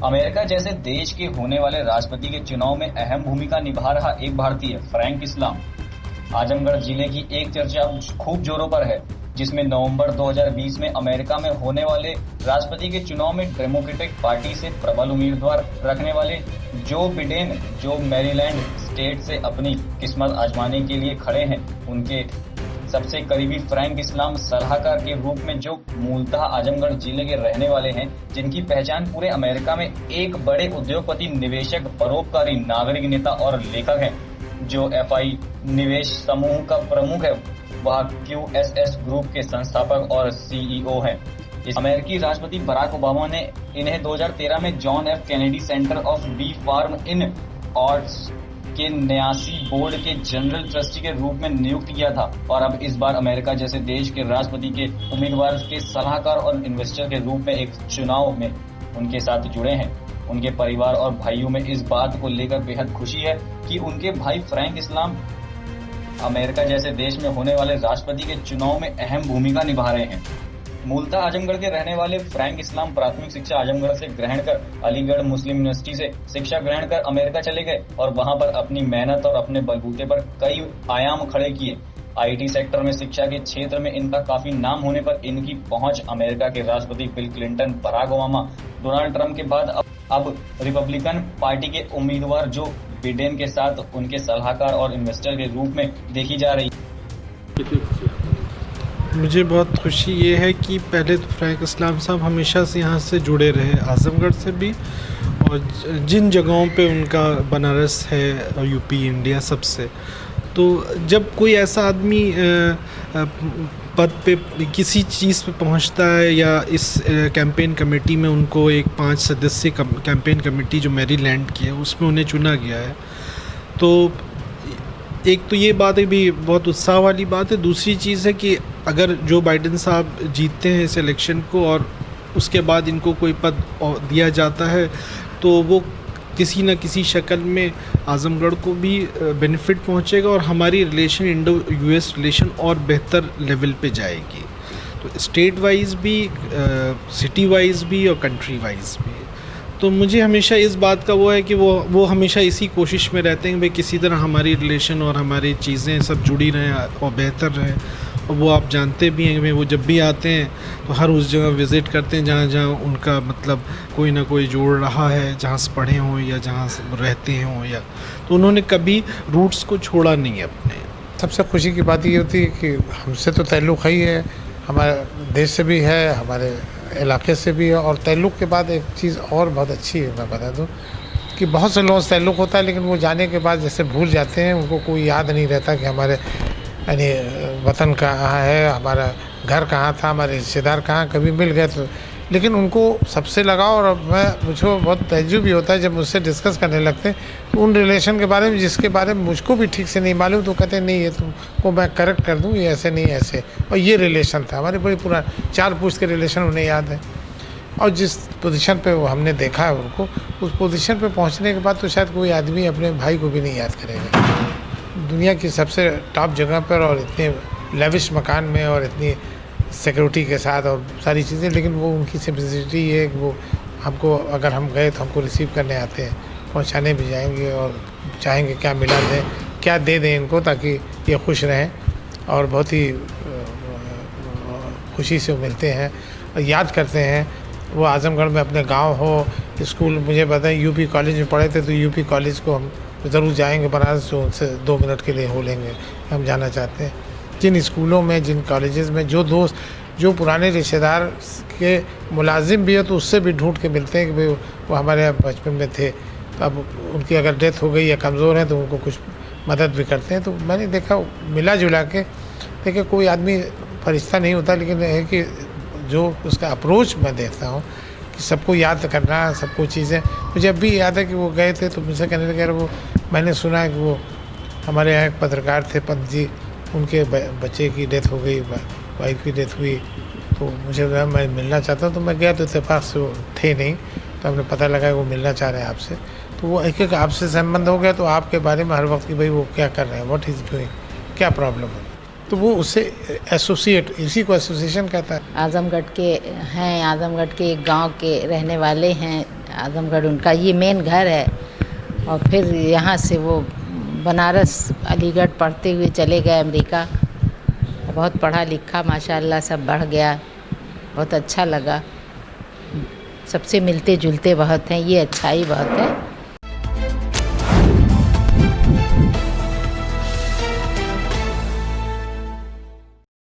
America जैसे देश के होने वाले राष्ट्रपति के चुनाव में अहम भूमिका निभा रहा एक भारतीय फ्रैंक इस्लाम आजमगढ़ जिले की एक चर्चा खूब जोरों पर है, जिसमें नवंबर 2020 में अमेरिका में होने वाले राष्ट्रपति के चुनाव में डेमोक्रेटिक पार्टी से प्रबल उम्मीदवार रखने वाले जो बिडेन, जो मैरीलैंड स्टेट से अपनी किस्मत आजमाने के लिए खड़े हैं, उनके सबसे करीबी फ्रैंक इस्लाम सलाहकार के रूप में, जो मूलतः आजमगढ़ जिले के रहने वाले हैं, जिनकी पहचान पूरे अमेरिका में एक बड़े उद्योगपति, निवेशक, परोपकारी, नागरिक नेता और लेखक हैं, जो एफआई निवेश समूह का प्रमुख है। वह क्यूएसएस ग्रुप के संस्थापक और सीईओ हैं। इस अमेरिकी राष्ट्रपति बराक ओबामा ने इन्हें 2013 में John F Kennedy Center of performing arts के न्यासी बोर्ड के जनरल ट्रस्टी के रूप में नियुक्त किया था और अब इस बार अमेरिका जैसे देश के राष्ट्रपति के उम्मीदवार के सलाहकार और इन्वेस्टर के रूप में एक चुनाव में उनके साथ जुड़े हैं। उनके परिवार और भाइयों में इस बात को लेकर बेहद खुशी है कि उनके भाई फ्रैंक इस्लाम अमेरिका जैसे देश में होने वाले राष्ट्रपति के चुनाव में अहम भूमिका निभा रहे हैं। मूलतः आजमगढ़ के रहने वाले फ्रैंक इस्लाम प्राथमिक शिक्षा आजमगढ़ से ग्रहण कर अलीगढ़ मुस्लिम यूनिवर्सिटी से शिक्षा ग्रहण कर अमेरिका चले गए और वहां पर अपनी मेहनत और अपने बलबूते पर कई आयाम खड़े किए। आईटी सेक्टर में शिक्षा के क्षेत्र में इनका काफी नाम होने पर इनकी पहुंच अमेरिका के राष्ट्रपति Bill Clinton, Barack Obama, Donald Trump के बाद अब रिपब्लिकन पार्टी के उम्मीदवार जो बिडेन के साथ उनके सलाहकार और इन्वेस्टर के रूप में देखी जा रही है। मुझे बहुत खुशी ये है कि पहले तो फ्रैंक इस्लाम साहब हमेशा से यहाँ से जुड़े रहे, आजमगढ़ से भी, और जिन जगहों पे उनका बनारस है और यूपी, इंडिया सबसे। तो जब कोई ऐसा आदमी पद पे किसी चीज़ पे पहुंचता है या इस कैंपेन कमेटी में उनको एक 5 सदस्य कैंपेन कमेटी जो मैरीलैंड की है उसमें उन्हें चुना गया है, तो एक तो ये बात है भी बहुत उत्साह वाली बात है। दूसरी चीज़ है कि अगर जो बाइडेन साहब जीतते हैं इस इलेक्शन को और उसके बाद इनको कोई पद दिया जाता है तो वो किसी न किसी शक्ल में आजमगढ़ को भी बेनिफिट पहुंचेगा और हमारी रिलेशन, इंडो यूएस रिलेशन और बेहतर लेवल पे जाएगी। तो स्टेट वाइज भी, सिटी वाइज भी और कंट्री वाइज भी। तो मुझे हमेशा इस बात का वो है कि वो हमेशा इसी कोशिश में रहते हैं कि भाई किसी तरह हमारी रिलेशन और हमारी चीज़ें सब जुड़ी रहें और बेहतर रहें। और वो आप जानते भी हैं कि वो जब भी आते हैं तो हर उस जगह विज़िट करते हैं जहाँ जहाँ उनका मतलब कोई ना कोई जोड़ रहा है, जहाँ से पढ़े हों या जहाँ से रहते हों, या तो उन्होंने कभी रूट्स को छोड़ा नहीं है अपने। सबसे खुशी की बात ये होती है कि हमसे तो ताल्लुक़ ही है, हमारे देश से भी है, हमारे इलाके से भी है। और ताल्लुक़ के बाद एक चीज़ और बहुत अच्छी है, मैं बता दूं कि बहुत से लोगों से ताल्लुक़ होता है लेकिन वो जाने के बाद जैसे भूल जाते हैं, उनको कोई याद नहीं रहता कि हमारे यानी वतन कहाँ है, हमारा घर कहाँ था, हमारे रिश्तेदार कहाँ, कभी मिल गए तो। लेकिन उनको सबसे लगाव, और मुझको बहुत तहज्जुब भी होता है जब मुझसे डिस्कस करने लगते हैं तो उन रिलेशन के बारे में जिसके बारे में मुझको भी ठीक से नहीं मालूम, तो कहते हैं नहीं ये तुमको मैं करेक्ट कर दूँ, ये ऐसे नहीं ऐसे, और ये रिलेशन था हमारे बड़ी पुराना 4 पुश्त के रिलेशन उन्हें याद है। और जिस पोजीशन पे वो हमने देखा है उनको, उस पोजीशन पे पहुंचने के बाद तो शायद कोई आदमी अपने भाई को भी नहीं याद करेगा। दुनिया की सबसे टॉप जगह पर और इतने लेविश मकान में और इतनी सिक्योरिटी के साथ और सारी चीज़ें, लेकिन वो उनकी सिंपलिसिटी है कि वो हमको, अगर हम गए तो हमको रिसीव करने आते हैं, पहुंचाने भी जाएंगे और चाहेंगे क्या मिला दें, क्या दे दें इनको ताकि ये खुश रहें। और बहुत ही खुशी से मिलते हैं और याद करते हैं। वो आजमगढ़ में अपने गांव हो, स्कूल, मुझे बताएं यूपी कॉलेज में पढ़े थे तो यूपी कॉलेज को हम ज़रूर जाएंगे बनारस, जो उनसे 2 मिनट के लिए हो लेंगे, हम जाना चाहते हैं। जिन स्कूलों में, जिन कॉलेजेस में जो दोस्त, जो पुराने रिश्तेदार के मुलाजिम भी है तो उससे भी ढूंढ के मिलते हैं कि भाई वो हमारे यहाँ बचपन में थे, तो अब उनकी अगर डेथ हो गई या कमज़ोर है तो उनको कुछ मदद भी करते हैं। तो मैंने देखा मिला जुला के, देखिए कोई आदमी फरिश्ता नहीं होता, लेकिन है कि जो उसका अप्रोच मैं देखता हूँ कि सबको याद करना, सबको चीज़ें। मुझे अब भी याद है कि वो गए थे तो मुझसे कहने लगे, वो मैंने सुना है कि वो हमारे यहाँ एक पत्रकार थे, पंत जी, उनके बच्चे की डेथ हो गई, वाइफ की डेथ हुई, तो मुझे मैं मिलना चाहता हूँ। तो मैं गया तो इत्तेफाक से वो थे नहीं, तो हमने पता लगा वो मिलना चाह रहे हैं आपसे। तो वो एक आपसे संबंध हो गया, तो आपके बारे में हर वक्त कि भाई वो क्या कर रहे हैं, व्हाट इज़ डूइंग, क्या प्रॉब्लम है। तो वो उससे एसोसिएट, इसी को एसोसिएशन कहता है। आजमगढ़ के हैं, आजमगढ़ के एक गांव के रहने वाले हैं। आजमगढ़ उनका ये मेन घर है और फिर यहाँ से वो बनारस अलीगढ़ पढ़ते हुए चले गए अमेरिका। बहुत पढ़ा लिखा माशाल्लाह सब बढ़ गया, बहुत अच्छा लगा। सबसे मिलते जुलते बहुत हैं, ये अच्छाई बहुत है।